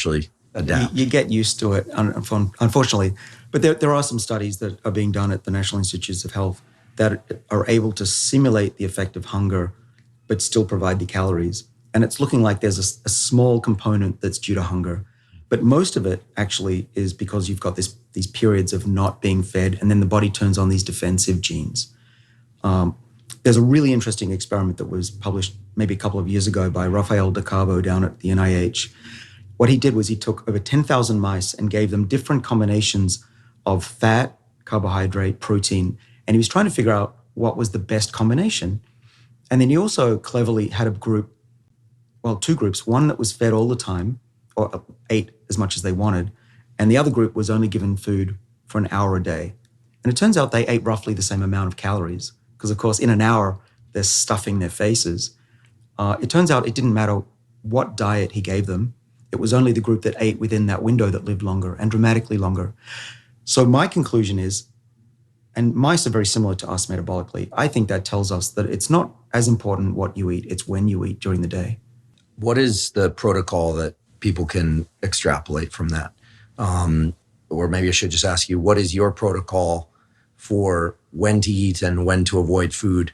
eventually adapt. You get used to it, unfortunately. But there are some studies that are being done at the National Institutes of Health that are able to simulate the effect of hunger, but still provide the calories. And it's looking like there's a small component that's due to hunger. But most of it actually is because you've got these periods of not being fed, and then the body turns on these defensive genes. There's a really interesting experiment that was published maybe a couple of years ago by Rafael De Cabo down at the NIH. What he did was he took over 10,000 mice and gave them different combinations of fat, carbohydrate, protein, and he was trying to figure out what was the best combination. And then he also cleverly had two groups, one that was fed all the time, or ate as much as they wanted, and the other group was only given food for an hour a day. And it turns out they ate roughly the same amount of calories, because of course in an hour they're stuffing their faces. It turns out it didn't matter what diet he gave them. It was only the group that ate within that window that lived longer and dramatically longer. So my conclusion is, and mice are very similar to us metabolically, I think that tells us that it's not as important what you eat, it's when you eat during the day. What is the protocol that people can extrapolate from that? Or maybe I should just ask you, what is your protocol for when to eat and when to avoid food